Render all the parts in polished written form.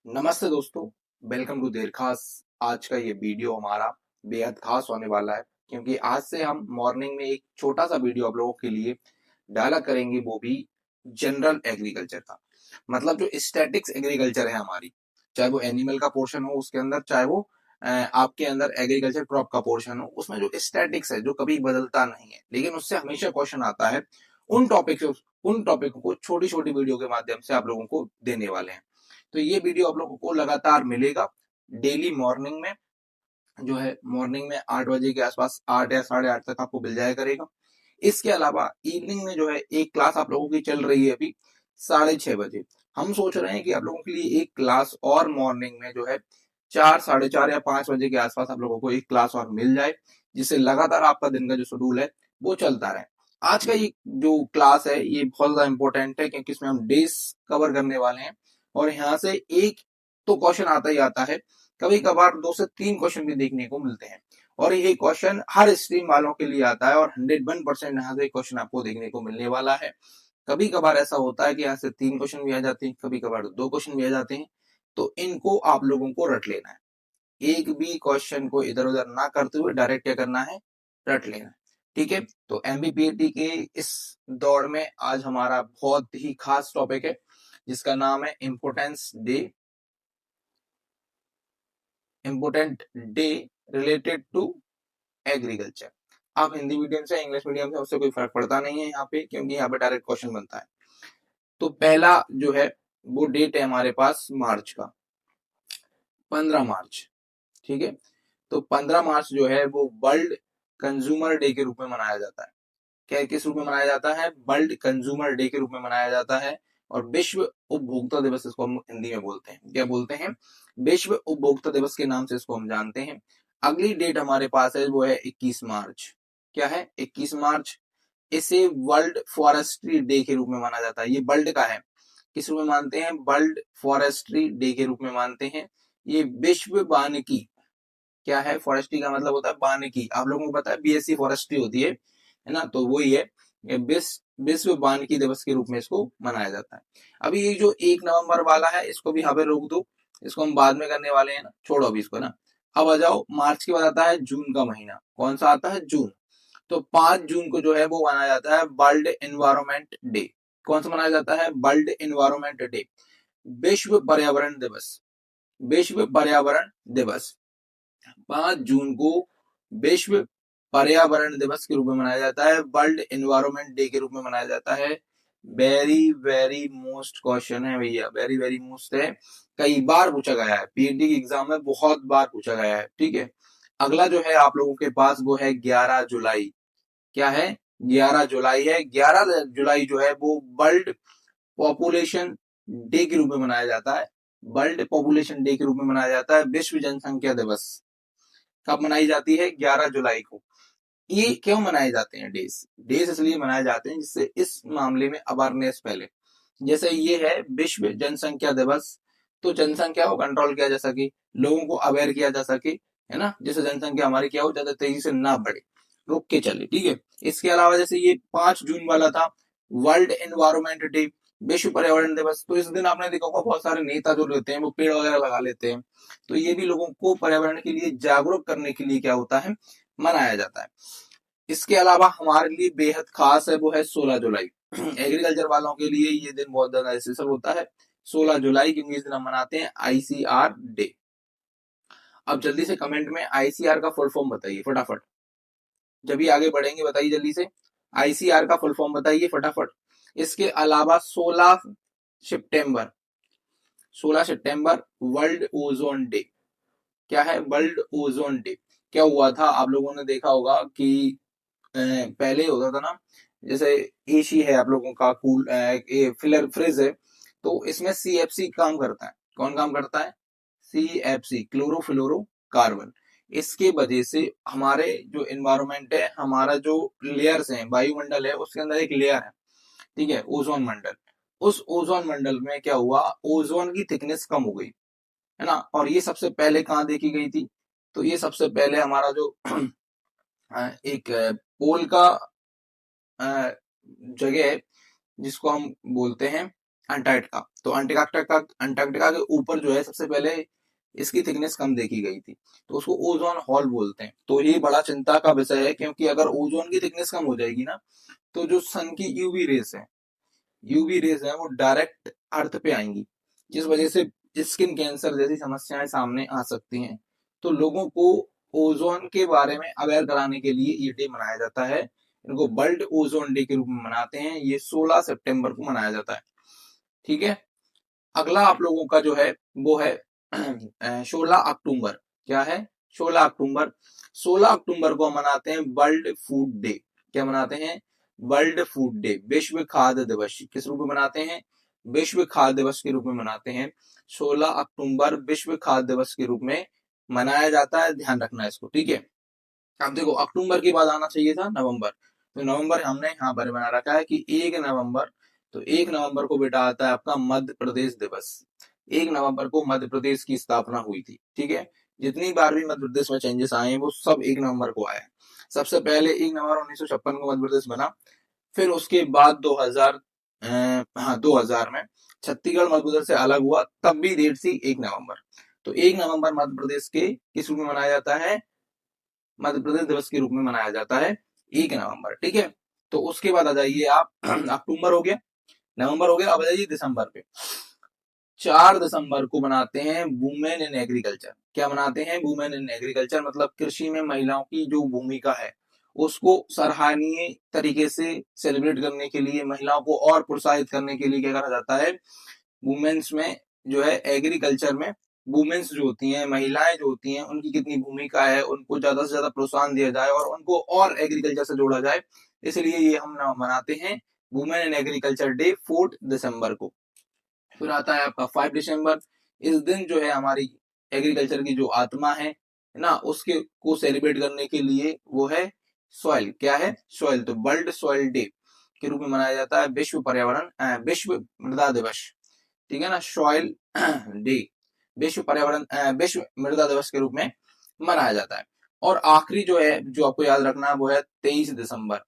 नमस्ते दोस्तों। Welcome to देर खास। आज का ये वीडियो हमारा बेहद खास होने वाला है क्योंकि आज से हम मॉर्निंग में एक छोटा सा वीडियो आप लोगों के लिए डाला करेंगे, वो भी जनरल एग्रीकल्चर का। मतलब जो स्टैटिक्स एग्रीकल्चर है हमारी, चाहे वो एनिमल का पोर्शन हो उसके अंदर, चाहे वो आपके अंदर एग्रीकल्चर क्रॉप का पोर्शन हो, उसमें जो स्टैटिक्स है जो कभी बदलता नहीं है लेकिन उससे हमेशा क्वेश्चन आता है, उन टॉपिक उन टॉपिक को छोटी छोटी वीडियो के माध्यम से आप लोगों को देने वाले हैं। तो ये वीडियो आप लोगों को लगातार मिलेगा डेली मॉर्निंग में, जो है मॉर्निंग में 8 बजे के आसपास, 8 या 8:30 तक आपको मिल जाया करेगा। इसके अलावा इवनिंग में जो है एक क्लास आप लोगों की चल रही है अभी 6:30 बजे। हम सोच रहे हैं कि आप लोगों के लिए एक क्लास और मॉर्निंग में जो है 4, 4:30 या 5 बजे के आसपास आप लोगों को एक क्लास और मिल जाए, जिससे लगातार आपका दिन का जो शेड्यूल है वो चलता रहे। आज का ये जो क्लास है ये बहुत ज्यादा इंपॉर्टेंट है क्योंकि इसमें हम डेज कवर करने वाले हैं और यहाँ से एक तो क्वेश्चन आता ही आता है, कभी कभार 2 से 3 क्वेश्चन भी देखने को मिलते हैं और ये क्वेश्चन हर स्ट्रीम वालों के लिए आता है और 101% यहाँ से क्वेश्चन आपको देखने को मिलने वाला है। कभी कभार ऐसा होता है कि यहाँ से 3 क्वेश्चन भी आ जाते हैं, कभी कभार 2 क्वेश्चन भी आ जाते हैं। तो इनको आप लोगों को रट लेना है, एक भी क्वेश्चन को इधर उधर ना करते हुए डायरेक्ट क्या करना है, रट लेना है। ठीक है, तो एमबीपीएटी के इस दौड़ में आज हमारा बहुत ही खास टॉपिक है जिसका नाम है important day related to agriculture. आप हिंदी मीडियम से इंग्लिश मीडियम से, उससे कोई फर्क पड़ता नहीं है यहाँ पे, क्योंकि यहाँ पे डायरेक्ट क्वेश्चन बनता है। तो पहला जो है वो डेट है हमारे पास मार्च का, 15 मार्च। ठीक है, तो 15 मार्च जो है वो वर्ल्ड कंज्यूमर डे के रूप में मनाया जाता है। क्या किस रूप में मनाया जाता है? वर्ल्ड कंज्यूमर डे के रूप में मनाया जाता है। और विश्व उपभोक्ता दिवस इसको हम हिंदी में बोलते हैं। क्या बोलते हैं? विश्व उपभोक्ता दिवस के नाम से इसको हम जानते हैं। अगली डेट हमारे पास है वो है 21 मार्च। क्या है? 21 मार्च। इसे वर्ल्ड फॉरेस्ट्री डे के रूप में माना जाता है। ये वर्ल्ड का है, किस रूप में मानते हैं? वर्ल्ड फॉरेस्ट्री डे के रूप में मानते हैं। ये विश्व वानिकी, क्या है? फॉरेस्ट्री का मतलब होता है वानिकी। आप लोगों को पता है बीएससी फॉरेस्ट्री होती है ना? तो वही है, विश्व वानिकी दिवस के रूप में इसको मनाया जाता है। अभी ये जो 1 नवंबर वाला है इसको भी यहाँ पे रोक दो, इसको हम बाद में करने वाले हैं ना, छोड़ो अभी इसको ना। अब आ जाओ, मार्च के बाद आता है जून का महीना। कौन सा आता है? जून। तो 5 जून को जो है वो मनाया जाता है वर्ल्ड एनवायरमेंट डे। कौन सा मनाया जाता है? वर्ल्ड एनवायरमेंट डे, विश्व पर्यावरण दिवस। विश्व पर्यावरण दिवस 5 जून को विश्व पर्यावरण दिवस के रूप में मनाया जाता है, वर्ल्ड एनवायरमेंट डे के रूप में मनाया जाता है। वेरी वेरी मोस्ट क्वेश्चन है भैया, वेरी वेरी मोस्ट है, कई बार पूछा गया है, पीएचडी के एग्जाम में बहुत बार पूछा गया है। ठीक है, अगला जो है आप लोगों के पास वो है 11 जुलाई। क्या है? 11 जुलाई है। 11 जुलाई जो है वो वर्ल्ड पॉपुलेशन डे के रूप में मनाया जाता है। वर्ल्ड पॉपुलेशन डे के रूप में मनाया जाता है। विश्व जनसंख्या दिवस कब मनाई जाती है? 11 जुलाई को। ये क्यों मनाए जाते हैं डेज? डेज इसलिए मनाए जाते हैं जिससे इस मामले में अवेयरनेस फैले। जैसे ये है विश्व जनसंख्या दिवस, तो जनसंख्या को कंट्रोल किया जा सके, लोगों को अवेयर किया जा सके, है ना, जिससे जनसंख्या हमारी क्या हो, ज्यादा तेजी से ना बढ़े, रुक के चले। ठीक है, इसके अलावा जैसे ये 5 जून वाला था वर्ल्ड एनवायरमेंट डे, विश्व पर्यावरण दिवस, तो इस दिन आपने देखा होगा बहुत सारे नेता जो रहते हैं वो पेड़ वगैरह लगा लेते हैं। तो ये भी लोगों को पर्यावरण के लिए जागरूक करने के लिए क्या होता है, मनाया जाता है। इसके अलावा हमारे लिए बेहद खास है वो है 16 जुलाई। एग्रीकल्चर वालों के लिए ये दिन बहुत ज्यादा स्पेशल होता है, 16 जुलाई, क्योंकि इस दिन हम मनाते हैं आईसीआर डे। अब जल्दी से कमेंट में आईसीआर का फुल फॉर्म बताइए फटाफट, जब भी आगे बढ़ेंगे बताइए जल्दी से, आईसीआर का फुल फॉर्म बताइए फटाफट। इसके अलावा 16 सितंबर, 16 सितंबर वर्ल्ड ओजोन डे। क्या है? World ozone day. क्या हुआ था, आप लोगों ने देखा होगा कि पहले होता था ना, जैसे एसी है आप लोगों का, कूल फिलर फ्रिज है, तो इसमें सीएफसी काम करता है। कौन काम करता है? CFC, chlorofluoro carbon. इसके वजह से हमारे जो एनवायरमेंट है, हमारा जो लेयर्स हैं, वायुमंडल है, उसके अंदर एक लेयर है, ठीक है, ओजोन मंडल। उस ओजोन मंडल में क्या हुआ, ओजोन की थिकनेस कम हो गई, है ना। और ये सबसे पहले कहाँ देखी गई थी? तो ये सबसे पहले हमारा जो एक पोल का जगह है जिसको हम बोलते हैं अंटार्कटिका। तो अंटार्कटिका के ऊपर जो है सबसे पहले इसकी थिकनेस कम देखी गई थी, तो उसको ओजोन हॉल बोलते हैं। तो ये बड़ा चिंता का विषय है, क्योंकि अगर ओजोन की थिकनेस कम हो जाएगी ना, तो जो सन की यूवी रेस है वो डायरेक्ट अर्थ पे आएंगी, जिस वजह से स्किन कैंसर जैसी समस्याएं सामने आ सकती हैं। तो लोगों को ओजोन के बारे में अवेयर कराने के लिए ये डे मनाया जाता है। इनको वर्ल्ड ओजोन डे के रूप में मनाते हैं। ये 16 सितंबर को मनाया जाता है। ठीक है। अगला आप लोगों का जो है वो है 16 अक्टूबर। क्या है? 16 अक्टूबर। 16 अक्टूबर को हम मनाते हैं वर्ल्ड फूड डे। क्या मनाते हैं? वर्ल्ड फूड डे, विश्व खाद्य दिवस। किस रूप में मनाते हैं? विश्व खाद्य दिवस के रूप में मनाते हैं। 16 अक्टूबर विश्व खाद्य दिवस के रूप में मनाया जाता है। ध्यान रखना इसको, ठीक है। अब देखो, अक्टूबर के बाद आना चाहिए था नवंबर। तो नवंबर हमने यहाँ पर बना रखा है कि 1 नवंबर। तो 1 नवंबर को बेटा आता है आपका मध्य प्रदेश दिवस। 1 नवंबर को मध्य प्रदेश की स्थापना हुई थी। ठीक है। जितनी बार भी मध्य प्रदेश में चेंजेस आए हैं वो सब 1 नवंबर को आए हैं। सबसे पहले 1 नवंबर 1956 को मध्य प्रदेश बना। फिर उसके बाद 2000 में छत्तीसगढ़ मध्य प्रदेश से अलग हुआ, तब भी डेट थी 1 नवंबर। तो 1 नवंबर मध्य प्रदेश के किस रूप में मनाया जाता है? मध्य प्रदेश दिवस के रूप में मनाया जाता है 1 नवंबर। ठीक है। तो उसके बाद आ जाइए आप अक्टूबर हो गया, नवंबर हो गया, अब आ जाइए दिसंबर पे। 4 दिसंबर को मनाते हैं वुमेन इन एग्रीकल्चर। क्या मनाते हैं? वुमेन इन एग्रीकल्चर, मतलब कृषि में महिलाओं की जो भूमिका है उसको सराहनीय तरीके से सेलिब्रेट करने के लिए, महिलाओं को और प्रोत्साहित करने के लिए क्या करा जाता है? वुमेन्स में जो है एग्रीकल्चर में वुमेन्स जो होती हैं, महिलाएं जो होती हैं, उनकी कितनी भूमिका है, उनको ज्यादा से ज्यादा प्रोत्साहन दिया जाए और उनको और एग्रीकल्चर से जोड़ा जाए। इसलिए ये हम मनाते हैं वुमेन इन एग्रीकल्चर डे 4 दिसंबर को। फिर आता है आपका 5 दिसंबर। इस दिन जो है हमारी एग्रीकल्चर की जो आत्मा है ना, उसके को सेलिब्रेट करने के लिए वो है सॉइल। क्या है? सॉइल। तो वर्ल्ड सॉइल डे के रूप में मनाया जाता है। विश्व मृदा दिवस। ठीक है ना। सॉइल डे विश्व मृदा दिवस के रूप में मनाया जाता है। और आखिरी जो है, जो आपको याद रखना है, वो है 23 दिसंबर।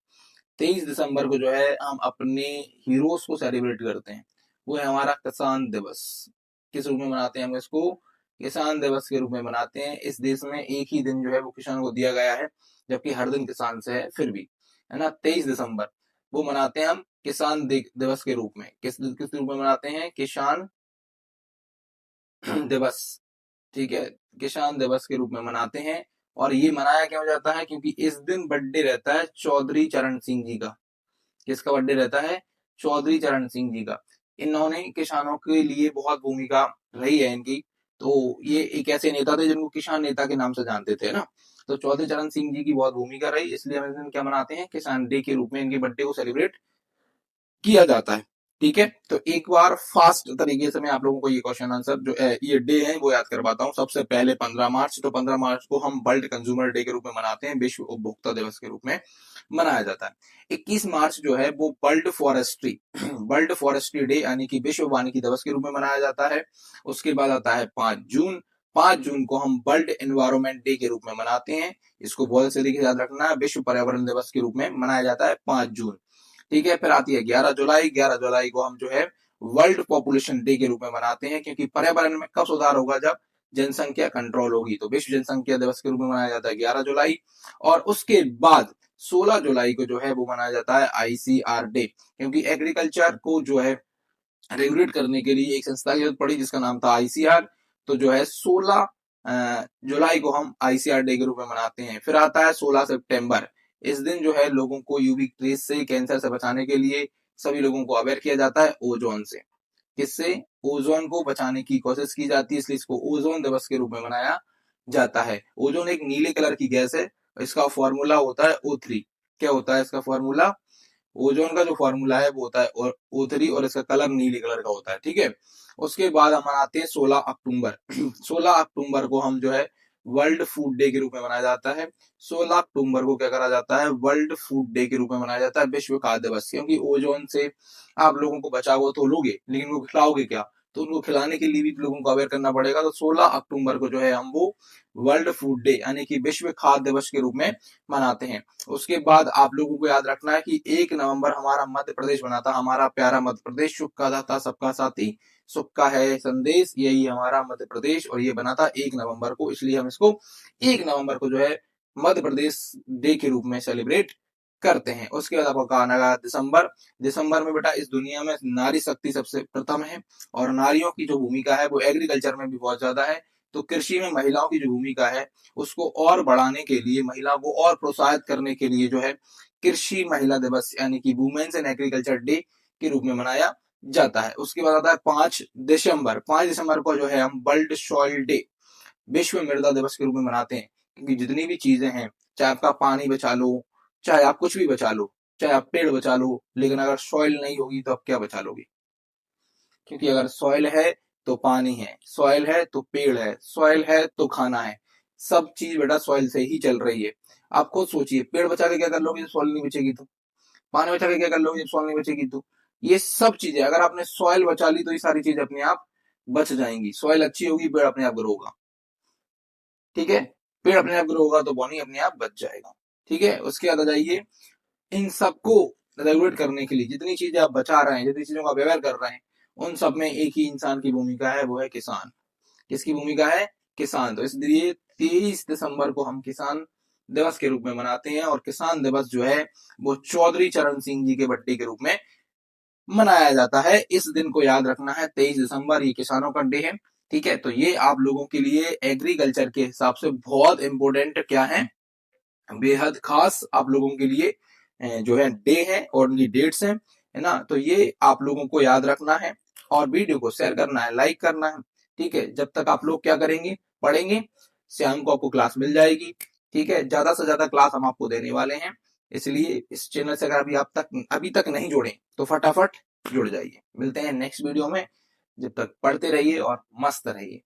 23 दिसंबर को जो है हम अपने हीरोज को सेलिब्रेट करते हैं। वो है हमारा किसान दिवस। किस रूप में मनाते हैं हम इसको? किसान दिवस के रूप में मनाते हैं। इस देश में एक ही दिन जो है वो किसान को दिया गया है, जबकि हर दिन किसान से है, फिर भी, है ना। 23 दिसंबर वो मनाते हैं हम किसान दिवस के रूप में। किस रूप में मनाते हैं? किसान दिवस। ठीक है। किसान दिवस के रूप में मनाते हैं। और ये मनाया क्यों जाता है? क्योंकि इस दिन बर्थडे रहता है चौधरी चरण सिंह जी का। किसका बर्थडे रहता है? चौधरी चरण सिंह जी का। इन्होंने किसानों के लिए बहुत भूमिका रही है इनकी। तो ये एक ऐसे नेता थे जिनको किसान नेता के नाम से जानते थे ना। तो चौधरी चरण सिंह जी की बहुत भूमिका रही, इसलिए हम इस दिन क्या मनाते हैं? किसान डे के रूप में इनके बर्थडे को सेलिब्रेट किया जाता है। ठीक है। तो एक बार फास्ट तरीके से मैं आप लोगों को ये क्वेश्चन आंसर जो ये डे है वो याद करवाता हूँ। सबसे पहले 15 मार्च। तो 15 मार्च को हम वर्ल्ड कंज्यूमर डे के रूप में मनाते हैं, विश्व उपभोक्ता दिवस के रूप में मनाया जाता है। 21 मार्च जो है वो वर्ल्ड फॉरेस्ट्री डे यानी कि विश्व वानिकी दिवस के रूप में मनाया जाता है। उसके बाद आता है 5 जून। 5 जून को हम वर्ल्ड एनवायरमेंट डे के रूप में मनाते हैं। इसको बहुत से तरीके से याद रखना है। विश्व पर्यावरण दिवस के रूप में मनाया जाता है 5 जून। ठीक है। फिर आती है 11 जुलाई। 11 जुलाई को हम जो है वर्ल्ड पॉपुलेशन डे के रूप में मनाते हैं, क्योंकि पर्यावरण में कब सुधार होगा? जब जनसंख्या कंट्रोल होगी। तो विश्व जनसंख्या दिवस के रूप में मनाया जाता है 11 जुलाई। और उसके बाद 16 जुलाई को जो है वो मनाया जाता है ICR डे, क्योंकि एग्रीकल्चर को जो है रेगुलेट करने के लिए एक संस्था की जरूरत पड़ी जिसका नाम था ICR। तो जो है 16 जुलाई को हम ICR डे के रूप में मनाते हैं। फिर आता है 16 सितंबर। इस दिन जो है लोगों को यूवी रेस से, कैंसर से बचाने के लिए सभी लोगों को अवेयर किया जाता है ओजोन से। किससे? ओजोन को बचाने की कोशिश की जाती है, इसलिए इसको ओजोन दिवस के रूप में मनाया जाता है। ओजोन एक नीले कलर की गैस है। इसका फॉर्मूला होता है O3। क्या होता है इसका फॉर्मूला? ओजोन का जो फॉर्मूला है वो होता है O3 और इसका कलर नीले कलर का होता है। ठीक है। उसके बाद हम मनाते हैं 16 अक्टूबर। 16 अक्टूबर को हम जो है वर्ल्ड फूड डे के रूप में मनाया जाता है। 16 अक्टूबर को क्या करा जाता है? वर्ल्ड फूड डे के रूप में मनाया जाता है, विश्व खाद्य दिवस। क्योंकि ओजोन से आप लोगों को बचाओ तो लोगे, लेकिन वो खिलाओगे क्या? तो उनको खिलाने के लिए भी लोगों को अवेयर करना पड़ेगा। तो 16 अक्टूबर को जो है हम वो वर्ल्ड फूड डे यानी कि विश्व खाद्य दिवस के रूप में मनाते हैं। उसके बाद आप लोगों को याद रखना है कि 1 नवंबर हमारा मध्य प्रदेश बना था, हमारा प्यारा मध्य प्रदेश, सुख का दाता सबका साथी, सुख का है संदेश, यही हमारा मध्य प्रदेश, और ये बना था 1 नवंबर को, इसलिए हम इसको 1 नवंबर को जो है मध्य प्रदेश डे के रूप में सेलिब्रेट करते हैं। उसके बाद आपको कहा लगा दिसंबर में बेटा इस दुनिया में नारी शक्ति सबसे प्रथम है, और नारियों की जो भूमिका है वो एग्रीकल्चर में भी बहुत ज्यादा है। तो कृषि में महिलाओं की जो भूमिका है उसको और बढ़ाने के लिए, महिलाओं को और प्रोत्साहित करने के लिए जो है कृषि महिला दिवस यानी कि वुमेन्स एंड एग्रीकल्चर डे के रूप में मनाया जाता है। उसके बाद आता है 5 दिसंबर को जो है हम वर्ल्ड सॉइल डे, विश्व मृदा दिवस के रूप में मनाते हैं। क्योंकि जितनी भी चीजें हैं, चाहे आपका पानी बचा लो, चाहे आप कुछ भी बचा लो, चाहे आप पेड़ बचा लो, लेकिन अगर सॉइल नहीं होगी तो आप क्या बचा लोगे? क्योंकि अगर सॉइल है तो पानी है, सॉइल है तो पेड़ है, सॉइल है तो खाना है, सब चीज बेटा सॉइल से ही चल रही है। आप खुद सोचिए, पेड़ बचा के क्या कर लोगे जब सॉइल नहीं बचेगी तो? पानी बचा के क्या कर लोगे जब सॉइल नहीं बचेगी तो? ये सब चीजें अगर आपने सॉइल बचा ली तो ये सारी चीजें अपने आप बच जाएंगी। सॉइल अच्छी होगी, पेड़ अपने आप ग्रो होगा। ठीक है, पेड़ अपने आप ग्रो होगा तो पानी अपने आप बच जाएगा। ठीक है, उसके बाद आ जाइए, इन सबको रेगुलेट करने के लिए जितनी चीजें आप बचा रहे हैं, जितनी चीजों का व्यवहार कर रहे हैं, उन सब में एक ही इंसान की भूमिका है, वो है किसान। किसकी भूमिका है? किसान। तो इसलिए 23 दिसंबर को हम किसान दिवस के रूप में मनाते हैं, और किसान दिवस जो है वो चौधरी चरण सिंह जी के बर्थडे के रूप में मनाया जाता है। इस दिन को याद रखना है, 23 दिसंबर, ये किसानों का डे है। ठीक है, तो ये आप लोगों के लिए एग्रीकल्चर के हिसाब से बहुत इंपॉर्टेंट क्या है, बेहद खास आप लोगों के लिए जो है डे है और उनकी डेट्स हैं, है ना। तो ये आप लोगों को याद रखना है और वीडियो को शेयर करना है, लाइक करना है। ठीक है, जब तक आप लोग क्या करेंगे, पढ़ेंगे, शाम को आपको क्लास मिल जाएगी। ठीक है, ज्यादा से ज्यादा क्लास हम आपको देने वाले हैं, इसलिए इस चैनल से अगर अभी तक नहीं जुड़े तो फटाफट जुड़ जाइए। मिलते हैं नेक्स्ट वीडियो में, जब तक पढ़ते रहिए और मस्त रहिए।